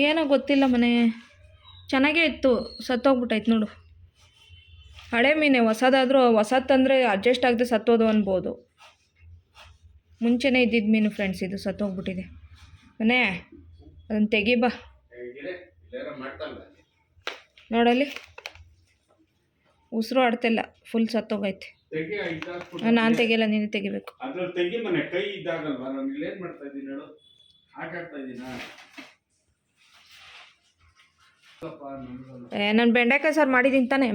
ಏನೋ ಗೊತ್ತಿಲ್ಲ ಮನೆ ಚೆನ್ನಾಗೇ ಇತ್ತು, ಸತ್ತೋಗ್ಬಿಟ್ಟೈತೆ ನೋಡು. ಹಳೆ ಮೀನೆ, ಹೊಸದಾದರೂ ಹೊಸದು ತಂದರೆ ಅಡ್ಜಸ್ಟ್ ಆಗದೆ ಸತ್ತೋದು ಅನ್ಬೋದು. ಮುಂಚೆನೇ ಇದ್ದಿದ್ದು ಮೀನು ಫ್ರೆಂಡ್ಸ್, ಇದು ಸತ್ತೋಗ್ಬಿಟ್ಟಿದೆ. ಮನೆ ಅದನ್ನು ತೆಗಿಬಾ ನೋಡಲ್ಲಿ, ಉಸಿರು ಆಡ್ತಿಲ್ಲ, ಫುಲ್ ಸತ್ತೋಗೈತೆ. ನಾನು ತೆಗಿಯಲ್ಲ, ನೀನು ತೆಗಿಬೇಕು. ನಾನು ಬೆಂಡೆಕಾಯಿ ಸಾರು ಮಾಡಿದ್ದೀನಿ ತಾನೆ.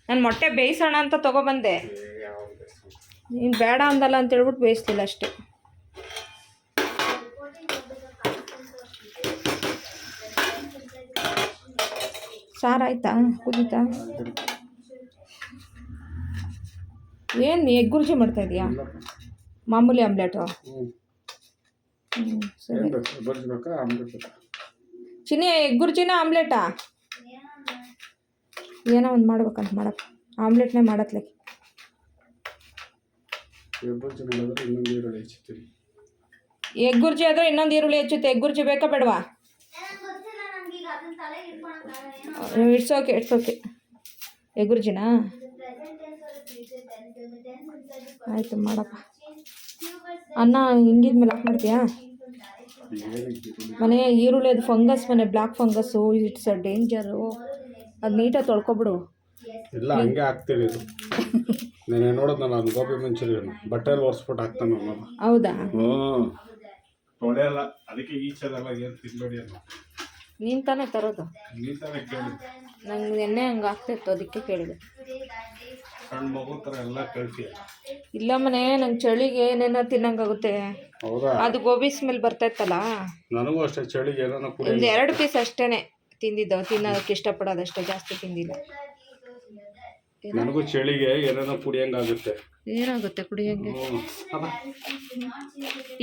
ನಾನು ಮೊಟ್ಟೆ ಬೇಯಿಸೋಣ ಅಂತ ತೊಗೊಬಂದೆ, ನೀನು ಬೇಡ ಅಂದಲ್ಲ ಅಂತ ಹೇಳ್ಬಿಟ್ಟು ಬೇಯಿಸ್ತಿಲ್ಲ ಅಷ್ಟೇ. ಸಾರು ಆಯ್ತಾ, ಕುದೀತಾ? ಏನು ಎಗ್ ಗುರ್ಜಿ ಮಾಡ್ತಾ ಇದೀಯಾ? ಮಾಮೂಲಿ ಆಮ್ಲೆಟು? ಸರಿ. ಚಿನ್ನಿ, ಎಗ್ ಗುರ್ಜಿನ ಆಮ್ಲೆಟಾ? ಏನೋ ಒಂದು ಮಾಡ್ಬೇಕಂತ ಮಾಡಪ್ಪ, ಆಮ್ಲೆಟ್ನೇ ಮಾಡತ್ಲೆ. ಎಗ್ ಗುರ್ಜಿ ಆದರೆ ಇನ್ನೊಂದು ಈರುಳ್ಳಿ ಹೆಚ್ಚುತ್ತೆ. ಎಗ್ ಗುರ್ಜಿ ಬೇಕಾ ಬೇಡವಾ? It's okay. ಎಗ್ ಗುರ್ಜಿನಾ? ಆಯಿತು ಮಾಡಪ್ಪ. ಅನ್ನ ಹಿಂಗಿದ್ಮೇಲೆ ಹಾಕಿ ಮಾಡ್ತೀಯಾ? ಮನೆ ಈರುಳ್ಳಿ ಅದು ಫಂಗಸ್, ಮನೆ black fungus, it's a danger. ಅದು ನೀಟಾಗಿ ತೊಳ್ಕೊಬಿಡು. ಇಲ್ಲ, ಹಂಗೆ ಹಾಕ್ತೀನಿ. ನಾನು ನೋಡೋದು, ನಾನು ಗೋಬಿ ಮಂಚೂರಿಯನ್ ಬಟ್ಟೆಯಲ್ಲಿ ಒರೆಸ್ಬಿಟ್ಟು ಹಾಕ್ತಾನೆ ನಾನು. ಹೌದಾ? ತೊಳೆಯಲ್ಲ, ಅದಕ್ಕೆ ಈಚೆಲ್ಲ ಏನು ತಿನ್ಬೇಡಿ ಅಲ್ಲ. ನೀನು ತಾನೇ ತರೋದು? ನೀನು ತಾನೇ ಕೇಳಿ. ನಂಗೆ ನೆನ್ನೆ ಹಂಗೆ ಆಗ್ತಿತ್ತು, ಅದಕ್ಕೆ ಕೇಳಿದೆ. ಸಣ್ಣ ಮಗು ಥರ ಎಲ್ಲ ಕೇಳ್ತೀಯ. ಇಲ್ಲ ಮನೆ, ನಂಗೆ ಚಳಿಗೆ ಏನೇನೋ ತಿನ್ನಂಗಾಗುತ್ತೆ. ಹೌದಾ? ಅದು ಗೋಬಿ ಸ್ಮೆಲ್ ಬರ್ತಾಯಿತ್ತಲ್ಲ. ನನಗೂ ಅಷ್ಟೇ, ಚಳಿಗೆ ಏನೋ ಒಂದು 2 ಪೀಸ್ ಅಷ್ಟೇ ತಿಂದಿದ್ದು, ತಿನ್ನೋದಕ್ಕೆ ಇಷ್ಟಪಡೋದಷ್ಟೇ, ಜಾಸ್ತಿ ತಿಂದಿಲ್ಲ. ನನಗೂ ಚಳಿಗೆ ಏನೇನೋ ಕುಡಿಯಂಗಾಗುತ್ತೆ. ಏನಾಗುತ್ತೆ ಕುಡಿಯಂಗೆ?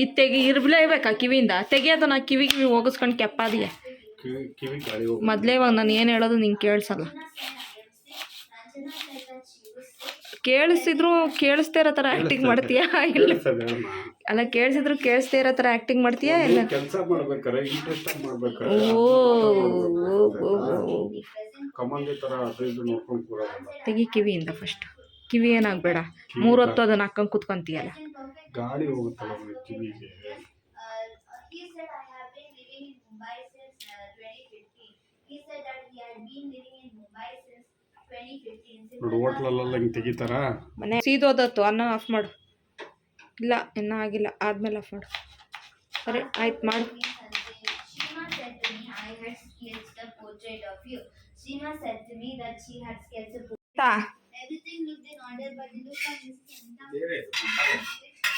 ಇದು ಇರ್ಲೇಬೇಕಾ ಕಿವಿಯಿಂದ? ತೆಗಿಯೋದು, ನಾ ಕಿವಿ ಹೋಗಿಸ್ಕೊಂಡು ಕೆಪ್ಪಾದಿಯಾ? ಕಿವಿ ಗಾಳಿ ಮೊದಲೇ ಇವಾಗ ನಾನು ಏನು ಹೇಳೋದು ನಿಂಗೆ ಕೇಳಿಸಲ್ಲ. ಕೇಳಿಸಿದ್ರು ಕೇಳಿಸ್ತಾ ಇರೋ ಥರ ಆ್ಯಕ್ಟಿಂಗ್ ಮಾಡ್ತೀಯಾ? ಇಲ್ಲ ಅಲ್ಲ, ಕೇಳಿಸಿದ್ರು ಕೇಳಿಸ್ತಾ ಇರೋ ಥರ ಆ್ಯಕ್ಟಿಂಗ್ ಮಾಡ್ತೀಯಾ? ಇಲ್ಲ, ಕೆಲಸ ಮಾಡ್ಬೇಕಾರೆ ಇಂಟ್ರೆಸ್ಟ್ ಮಾಡ್ಬೇಕಾರೆ. ಕಮಂದಿ ಥರ ಅದು ಇದು ನೋಡ್ಕೊಂಡು ಕೂರೋದಲ್ಲ. ತೆಗಿ ಕಿವಿಯಿಂದ ಫಸ್ಟ್. ಕಿವಿ ಏನಾಗಬೇಡ, 3 ಹೊತ್ತು ಅದನ್ನು ಹಾಕೊಂಡು ಕುತ್ಕೊಂತೀಯಲ್ಲ. ಗಾಳಿ ಹೋಗುತ್ತಲ್ಲ ಕಿವಿಗೆ. ನೋಡಿ, ಹೋಟ್ಲಲ್ಲೆಲ್ಲ ಹಿಂಗೆ ತೆಗಿತಾರ. ಮನೆ ಸೀದೋದತ್ತು, ಅನ್ನ ಆಫ್ ಮಾಡು. ಇಲ್ಲ, ಇನ್ನೂ ಆಗಿಲ್ಲ, ಆದಮೇಲೆ ಆಫ್ ಮಾಡು. ಸರಿ ಆಯ್ತು, ಮಾಡು.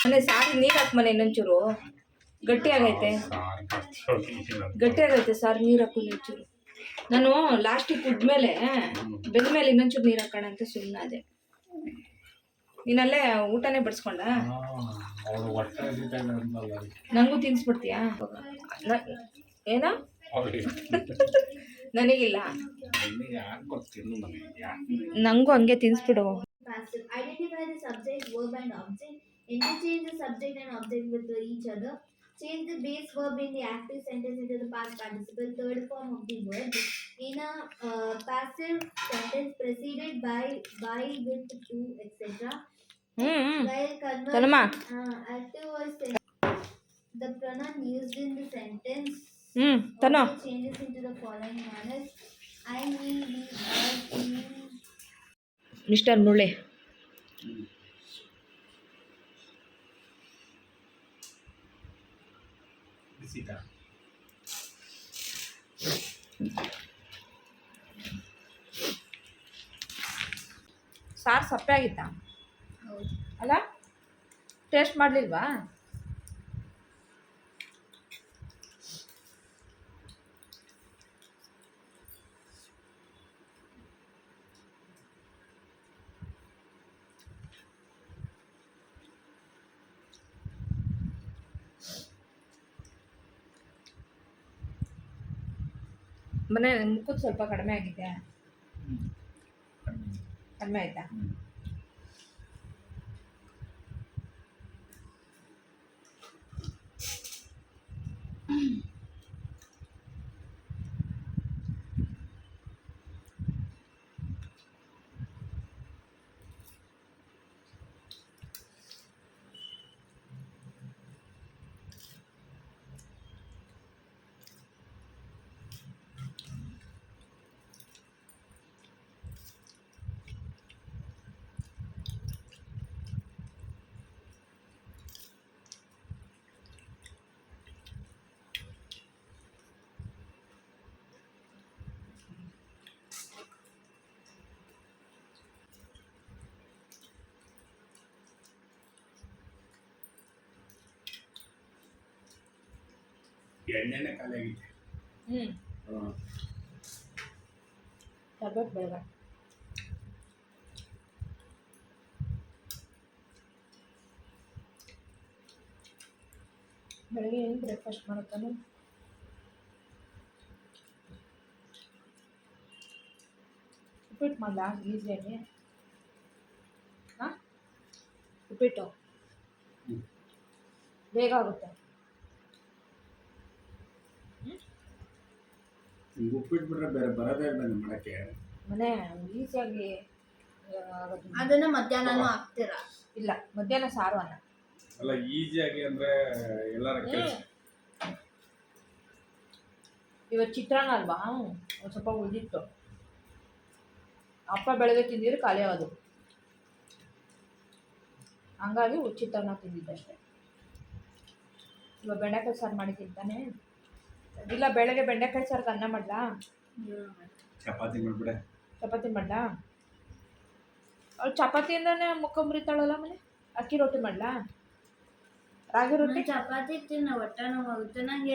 ಮನೆ ಸಾರು ನೀರು ಹಾಕಿ ಮನೆ, ಇನ್ನೊಂಚೂರು ಗಟ್ಟಿ ಆಗೈತೆ ಸಾರು, ನೀರು ಹಾಕು ಇನ್ನೊಂಚೂರು. ನಾನು ಲಾಸ್ಟಿಗೆ ಕುದ್ಮೇಲೆ ಬೆಂದ್ಮೇಲೆ ಇನ್ನೊಂಚೂರು ನೀರು ಹಾಕೋಣ ಅಂತ ಸುಮ್ಮನೆ ಅದೇ. ನೀನಲ್ಲೇ ಊಟನೇ ಬಡಿಸ್ಕೊಂಡ? ನನಗೂ ತಿನ್ನಿಸ್ಬಿಡ್ತೀಯಾ? ಏನೋ ನನಗಿಲ್ಲ, ನನಗೂ ಹಂಗೆ ತಿನ್ನಿಸ್ಬಿಡು. Interchange the subject and object with each other. Change the base verb in the active sentence into the past participle, third form of the word. In a passive sentence preceded by, with, to, etc. While active voice the pronoun used in the sentence changes into the following manners: I, me, we, us, him. Mister Mulle, ಸಾರು ಸಪ್ಪೆ ಆಗಿತ್ತಾ? ಅಲ್ಲ, taste ಮಾಡಲಿಲ್ವಾ? ಮನೆ ಮುಖದ ಸ್ವಲ್ಪ ಕಡಿಮೆ ಆಗಿದೆ. ಕಡಿಮೆ ಆಯ್ತಾ? ಎಣ್ಣೆನೇ ಖಾಲಿ ಆಗಿತ್ತು. ತರ್ಬೇಕು ಬೇಗ. ಬೆಳಗ್ಗೆ ಏನು ಬ್ರೇಕ್ಫಾಸ್ಟ್ ಮಾಡುತ್ತಾನೆ? ಉಪ್ಪಿಟ್ಟು ಮಾಡಲಾ ಈಸಿಯಾಗಿ? ಹಾಂ, ಉಪ್ಪಿಟ್ಟು ಬೇಗ ಆಗುತ್ತೆ. ನಿಮ್ಗೆ ಉಪ್ಪಿಟ್ಟು ಬಿಟ್ರೆ ಬೇರೆ ಬರೋದೇ ಇಲ್ಲ ನಿಮ್ಮ ಮಾಡೋಕ್ಕೆ. ಮನೆ ಈಸಿಯಾಗಿ ಆಗೋದು. ಅದನ್ನ ಮಧ್ಯಾಹ್ನನೂ ಹಾಕ್ತೀರಾ? ಇಲ್ಲ, ಮಧ್ಯಾಹ್ನ ಸಾರು ಅನ್ನ. ಅಲ್ಲ ಈಸಿಯಾಗಿ ಅಂದರೆ ಎಲ್ಲರ ಕೆಲಸ. ಇವತ್ತು ಚಿತ್ರಾನ್ನ ಅಲ್ವಾ, ಒಂದು ಸ್ವಲ್ಪ ಉಳಿದಿತ್ತು. ಅಪ್ಪ ಬೆಳಗ್ಗೆ ತಿಂದಿದ್ರೆ ಖಾಲಿ ಆಗೋದು, ಹಂಗಾಗಿ ಚಿತ್ರಾನ್ನ ತಿಂದಿದ್ದಷ್ಟೇ. ಇವಾಗ ಬೆಂಡೆಕಾಯಿ ಸಾರು ಮಾಡಿ ತಿಂತಾನೆ. ಇಲ್ಲ, ಬೆಳಗ್ಗೆ ಬೆಂಡೆಕಾಯಿ ಸಾರಿಗೆ ಅನ್ನ ಮಾಡ್ಲಾ? ಚಪಾತಿ ಮಾಡಿಬಿಡೆ. ಚಪಾತಿ ಮಾಡ್ಲಾ? ಅವ್ಳು ಚಪಾತಿಯಿಂದನೇ ಮುಖ ಮುರಿತಾಳಲ್ಲ ಮನೆ. ಅಕ್ಕಿ ರೊಟ್ಟಿ ಮಾಡ್ಲಾ? ರಾಗಿ ರೊಟ್ಟಿ? ಚಪಾತಿ ತಿನ್ನ ಹೊಟ್ಟೆ ನೋವಾಗುತ್ತೆ. ನಂಗೆ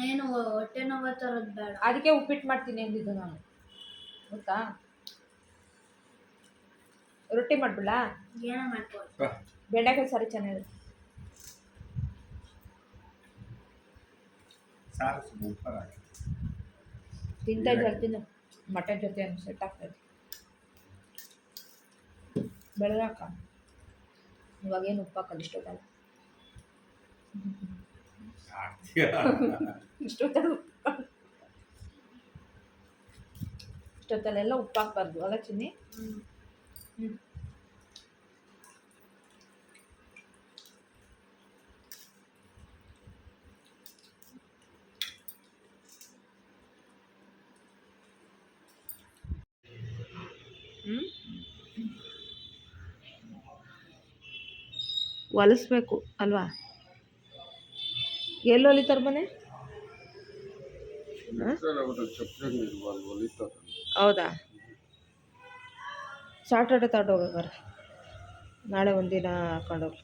ಏನು ಹೊಟ್ಟೆ ನೋವು ತರೋದು ಬೇಡ. ಅದಕ್ಕೆ ಉಪ್ಪಿಟ್ಟು ಮಾಡ್ತೀನಿ ಅಂದಿದ್ದು ನಾನು, ಗೊತ್ತಾ? ರೊಟ್ಟಿ ಮಾಡ್ಬಿಡ್ಲಾ? ಏನೋ ಮಾಡ್ಬೋದು. ಬೆಂಡೆಕಾಯಿ ಸಾರು ಚೆನ್ನಾಗಿರುತ್ತೆ. ಸಾರು ಸೂಪರ್ ಆಗಿದೆ. ತಿಂತಾ ಇರ್ತೀನಿ, ಮಟನ್ ಜೊತೆ ಸೆಟ್ ಆಗ್ತದೆ. ಬೆಳೆದಾಕ ಇವಾಗೇನು ಉಪ್ಪು ಹಾಕಲ್ಲ, ಇಷ್ಟೊತ್ತಲ್ಲ ಇಷ್ಟೊತ್ತಲ್ಲೆಲ್ಲ ಉಪ್ಪು ಹಾಕ್ಬಾರ್ದು ಅಲ್ಲ ಚಿನ್ನಿ? ಹ್ಞೂ. ಹೊಲಿಸ್ಬೇಕು ಅಲ್ವಾ? ಎಲ್ಲಿ ಹೊಲಿತಾರೆ ಮನೆ? ಹೌದಾ? ಸಾಟರ್ಡೆ ತಗೊಂಡೋಗಾರ, ನಾಳೆ ಒಂದಿನ ಹಾಕೊಂಡೋಗ್ಲಿ.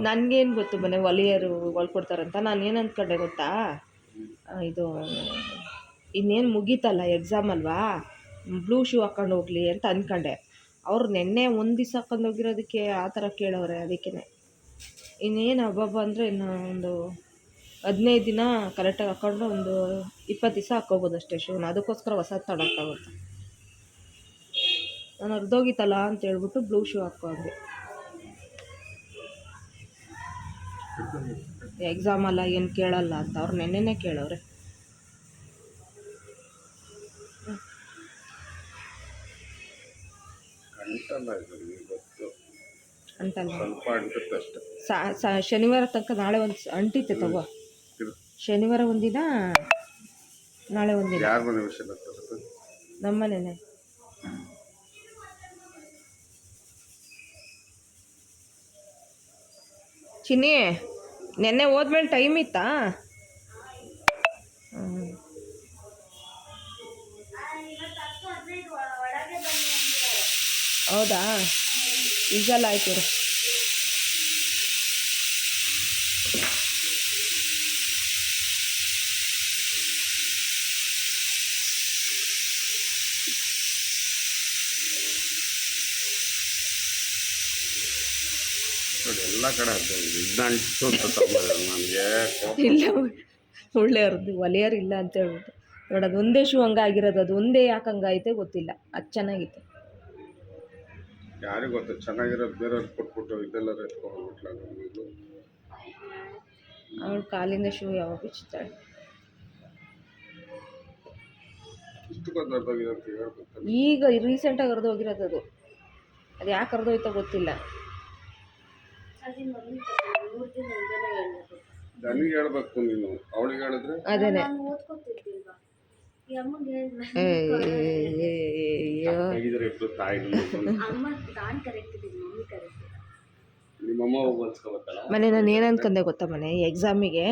ನನಗೇನು ಗೊತ್ತು ಮನೆ ಹೊಲಿಯರು ಹೊಲ್ಕೊಡ್ತಾರಂತ. ನಾನು ಏನು ಅಂದ್ಕೊಂಡೆ ಗೊತ್ತಾ, ಇದು ಇನ್ನೇನು ಮುಗೀತಲ್ಲ ಎಕ್ಸಾಮ್ ಅಲ್ವಾ, ಬ್ಲೂ ಶೂ ಹಾಕೊಂಡು ಹೋಗ್ಲಿ ಅಂತ ಅಂದ್ಕೊಂಡೆ. ಅವ್ರು ನೆನ್ನೆ ಒಂದು ದಿವಸ ಹಾಕೊಂಡು ಹೋಗಿರೋದಕ್ಕೆ ಆ ಥರ ಕೇಳೋರೆ. ಅದಕ್ಕೇ ಇನ್ನೇನು ಹಬ್ಬ ಅಂದರೆ ಇನ್ನು ಒಂದು 15 ದಿನ ಕರೆಕ್ಟಾಗಿ ಹಾಕ್ಕೊಂಡು ಒಂದು 20 ದಿವಸ ಹಾಕ್ಕೋಬೋದು ಅಷ್ಟೇ ಶೂನ. ಅದಕ್ಕೋಸ್ಕರ ಹೊಸದು ತಗೊಳಕ್ಕಾಗುತ್ತೆ. ನಾನು ಅರ್ಧೋಗಿತ್ತಲ್ಲ ಅಂತ ಹೇಳ್ಬಿಟ್ಟು ಬ್ಲೂ ಶೂ ಹಾಕ್ಕೊಂಡೆ. ಎಕ್ಸಾಮ್ ಅಲ್ಲ ಏನು ಕೇಳಲ್ಲ ಅಂತ ಅವ್ರು ನೆನ್ನೆನೇ ಕೇಳೋರೆ. ಅಂಟಲ್ಲ, ಶನಿವಾರ ತನಕ. ನಾಳೆ ಒಂದು ಅಂಟಿತ್ತೆ ತಗೋ. ಶನಿವಾರ ಒಂದಿನ, ನಾಳೆ ಒಂದಿನ. ನಮ್ಮನೇನೆ. ಚಿನ್ನಿ ನೆನ್ನೆ ಹೋದ್ಮೇಲೆ ಟೈಮ್ ಇತ್ತಾ? ಹೌದಾ? ಈಗಲ್ಲ ಆಯ್ತು. ಎಲ್ಲ ಕಡೆ ನನಗೆ ಇಲ್ಲ, ಒಳ್ಳೆಯವ್ರದ್ದು ಒಲೆಯರು ಇಲ್ಲ ಅಂತ ಹೇಳ್ಬಿಟ್ಟು ನೋಡಿ. ಅದು ಒಂದೇ ಶೂ ಹಂಗಾಗಿರೋದು, ಅದು ಒಂದೇ ಯಾಕೆ ಹಂಗಾಯ್ತೆ ಗೊತ್ತಿಲ್ಲ. ಅದು ಚೆನ್ನಾಗಿತ್ತು. ಯಾರಿಗೂ ಗೊತ್ತು ಚೆನ್ನಾಗಿರೋದು ಬೇರೆಯವ್ರಿಗೆ ಕೊಟ್ಬಿಟ್ಟು ಇದೆಲ್ಲ ಎತ್ಕೊಂಡ್ಬಿಟ್ಲ. ಅವಳು ಕಾಲಿಂದ ಶೂ ಯಾವಾಗ ಬಿಚ್ತಾಳೆ? ಈಗ ರೀಸೆಂಟಾಗಿ ಹರಿದೋಗಿರೋದು ಅದು. ಅದು ಯಾಕೆ ಹರಿದೋಯ್ತೋ ಗೊತ್ತಿಲ್ಲ. ನನಗೆ ಹೇಳ್ಬೇಕು, ನೀನು ಅವಳಿಗೆ ಹೇಳಿದ್ರೆ ಅದೇನೆ. ಮನೆ ನಾನು ಏನು ಅನ್ಕೊಂಡೆ ಗೊತ್ತಾ ಮನೆ, ಎಕ್ಸಾಮಿಗೆ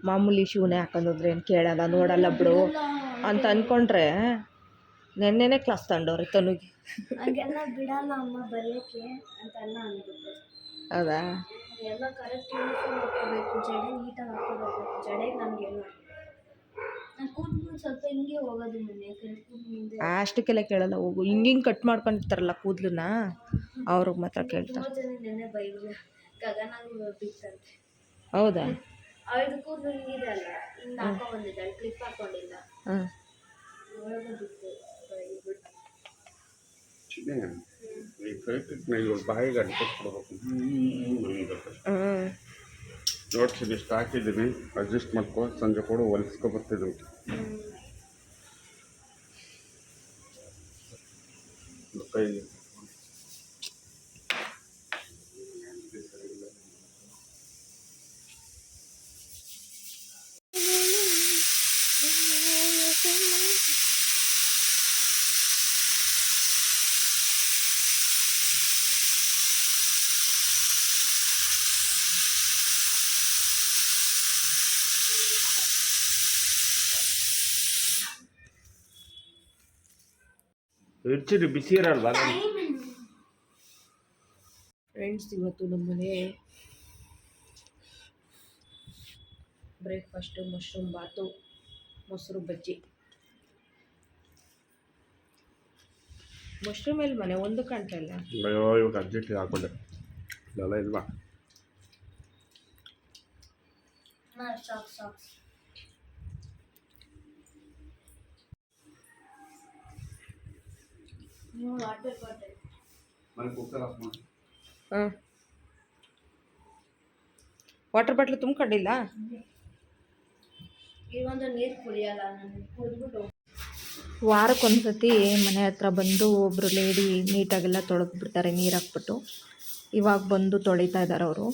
ಮಾಮೂಲಿ ಶೂನೇ ಹಾಕೊಂಡೋದ್ರೆ ಏನು ಕೇಳಲ್ಲ, ನೋಡಲ್ಲ ಬಿಡು ಅಂತ ಅಂದ್ಕೊಂಡ್ರೆ ನೆನ್ನೆನೇ ಕ್ಲಾಸ್ ತಗೊಂಡವ್ರೆ ತನುಗೆ. ಹಂಗೆಲ್ಲ ಬಿಡಲ್ಲ ಅಮ್ಮ ಬರೆಯೋಕ್ಕೆ ಅಂತೆಲ್ಲ ಅನ್ಬಿಟ್ಟು. ಹೌದಾ? ಎಲ್ಲ ಕರೆಕ್ಟ್ ಯೂನಿಫಾರ್ಮ್ ಹಾಕೋಬೇಕು, ಜಡೆ ನೀಟಾಗಿ ಹಾಕೋಬೇಕು. ಜಡೆಗೆ ನನಗೇನು ನಾನು ಕೂದಲು ಸ್ವಲ್ಪ ಹಿಂಗೆ ಹೋಗೋದು ನನ್ನ ಯಾಕಂದ್ರೆ ಕೂದಲು ಮುಂದೆ ಅಷ್ಟಕ್ಕೆಲ್ಲ ಕೇಳಲ್ಲ, ಹೋಗು. ಹಿಂಗೆ ಕಟ್ ಮಾಡ್ಕೊಂಡಿರ್ತಾರಲ್ಲ ಕೂದಲನ್ನ, ಅವ್ರಿಗೆ ಮಾತ್ರ ಕೇಳ್ತಾರೆ. ತುಂಬ ಜನ ನೆನ್ನೆ ಬೈದ್ರು, ಗಗನಾಗಿ ಬಿತ್ತಂತೆ. ಹೌದಾ? ಅವಳದು ಕೂದಲು ಹಿಂಗಿದೆ ಅಲ್ಲ, ಹಿಂಗೆ ಹಾಕೊ ಬಂದಿದ್ದಾಳೆ, ಕ್ಲಿಪ್ ಹಾಕೊಂಡಿಲ್ಲ, ಹಾಂ. ಒಳಗೆ ಬಿತ್ತು ಬೈದ್ರು. ಚಿನ್ನೆ ಈ ಕೈಟಿನ ಇವ್ರ ಬಾಯಿಗೆ ಅಂಟಿಸ್ಬಿಡ್ಬೇಕು. ನೋಡ್ತೀನಿ ಇಷ್ಟು ಹಾಕಿದ್ದೀನಿ, ಅಡ್ಜಸ್ಟ್ ಮಾಡ್ಕೊ, ಸಂಜೆ ಕೂಡ ಹೊಲಿಸ್ಕೊ ಬರ್ತಿದ್ವಿ. ಕೈ ಇರ್ಚಿರಿ ಬಿಸಿ ಇರಲ್ವಾ? ಫ್ರೆಂಡ್ಸ್, ಇವತ್ತು ನಮ್ಮನೆ ಬ್ರೇಕ್ಫಾಸ್ಟು ಮಶ್ರೂಮ್ ಬಾತು, ಮೊಸರು ಬಜ್ಜಿ. ಮಶ್ರೂಮ್ ಎಲ್ಲಿ ಮನೆ ಒಂದು ಕಾಣ್ತಾ ಇಲ್ಲ. ಅಯ್ಯೋ ಇವಾಗ ಅರ್ಜೆಂಟ್ ಹಾಕೊಂಡೆ, ಇದೆಲ್ಲ ಇಲ್ವಾ? ಸಾಕ್ಸ್ ವಾಟರ್ ಬಾಟಲ್ ಮನೆ ಕುಕ್ಕರ್ ಆಫ್ ಮಾಡಿ. ಹಾಂ, ವಾಟರ್ ಬಾಟ್ಲು ತುಂಬ್ಕೊಂಡಿಲ್ಲ. ಇವೊಂದು ನೀರು ಕುಡಿಯಲ್ಲ ನಾನು, ಕುಡಿದ್ಬಿಟ್ಟು ವಾರಕ್ಕೊಂದ್ಸತಿ ಮನೆ ಹತ್ರ ಬಂದು ಒಬ್ಬರು ಲೇಡಿ ನೀಟಾಗೆಲ್ಲ ತೊಳೆದ್ಬಿಡ್ತಾರೆ, ನೀರು ಹಾಕ್ಬಿಟ್ಟು. ಇವಾಗ ಬಂದು ತೊಳಿತಾ ಇದ್ದಾರೆ ಅವರು.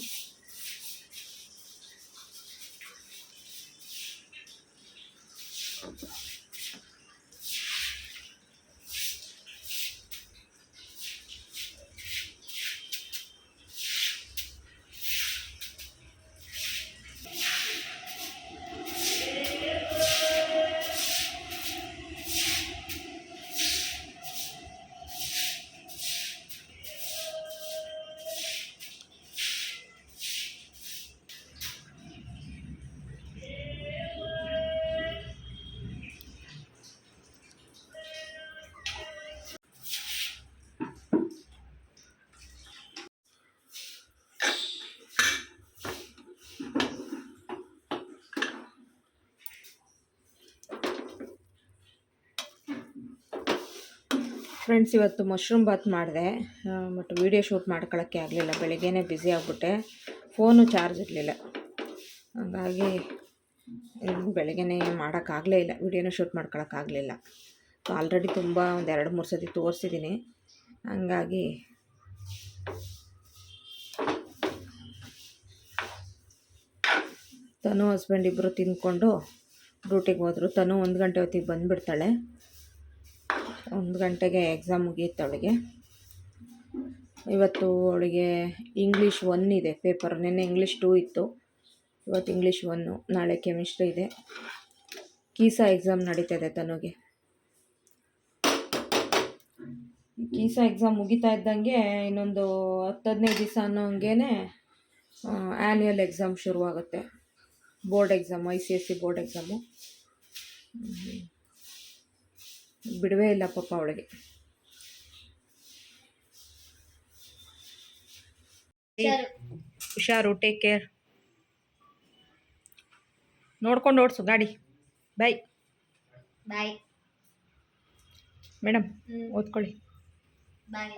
ಫ್ರೆಂಡ್ಸ್, ಇವತ್ತು ಮಶ್ರೂಮ್ ಬಾತ್ ಮಾಡಿದೆ, ಬಟ್ ವೀಡಿಯೋ ಶೂಟ್ ಮಾಡ್ಕೊಳ್ಳೋಕ್ಕೆ ಆಗಲಿಲ್ಲ. ಬೆಳಗ್ಗೆನೇ ಬ್ಯುಸಿ ಆಗಿಬಿಟ್ಟೆ, ಫೋನು ಚಾರ್ಜ್ ಇರಲಿಲ್ಲ. ಹಾಗಾಗಿ ಬೆಳಗ್ಗೆನೇ ಮಾಡೋಕ್ಕಾಗಲೇ ಇಲ್ಲ, ವೀಡಿಯೋನ ಶೂಟ್ ಮಾಡ್ಕೊಳ್ಳೋಕ್ಕಾಗಲಿಲ್ಲ. ಆಲ್ರೆಡಿ ತುಂಬ ಒಂದು 2-3 ಸತಿ ತೋರಿಸಿದ್ದೀನಿ. ಹಂಗಾಗಿ ತನು ಹಸ್ಬೆಂಡ್ ಇಬ್ಬರು ತಿಂದ್ಕೊಂಡು ಡ್ಯೂಟಿಗೆ ಹೋದರು. ತನು 1 ಗಂಟೆ ಹೊತ್ತಿಗೆ ಬಂದುಬಿಡ್ತಾಳೆ. 1 ಗಂಟೆಗೆ ಎಕ್ಸಾಮ್ ಮುಗಿಯುತ್ತೆ ಅವಳಿಗೆ. ಇವತ್ತು ಅವಳಿಗೆ ಇಂಗ್ಲೀಷ್ 1 ಇದೆ ಪೇಪರ್. ನಿನ್ನೆ ಇಂಗ್ಲೀಷ್ 2 ಇತ್ತು, ಇವತ್ತು ಇಂಗ್ಲೀಷ್ 1. ನಾಳೆ ಕೆಮಿಸ್ಟ್ರಿ ಇದೆ. ಕೀಸಾ ಎಕ್ಸಾಮ್ ನಡೀತಾಯಿದೆ ತನುಗೆ. ಕೀಸಾ ಎಕ್ಸಾಮ್ ಮುಗಿತಾ ಇದ್ದಂಗೆ ಇನ್ನೊಂದು 10-15 ದಿವಸ ಅನ್ನೋಂಗೆ ಆ್ಯನ್ಯುವಲ್ ಎಕ್ಸಾಮ್ ಶುರುವಾಗುತ್ತೆ. Board exam, ICSE board exam. ಬಿಡುವೇ ಇಲ್ಲ ಪಾಪ ಅವಳಿಗೆ. ಹುಷಾರು, ಟೇಕ್ ಕೇರ್. ನೋಡ್ಕೊಂಡು ಓಡಿಸು ಗಾಡಿ. ಬಾಯ್ ಬಾಯ್ ಮೇಡಮ್, ಓದ್ಕೊಳ್ಳಿ. ಬಾಯ್.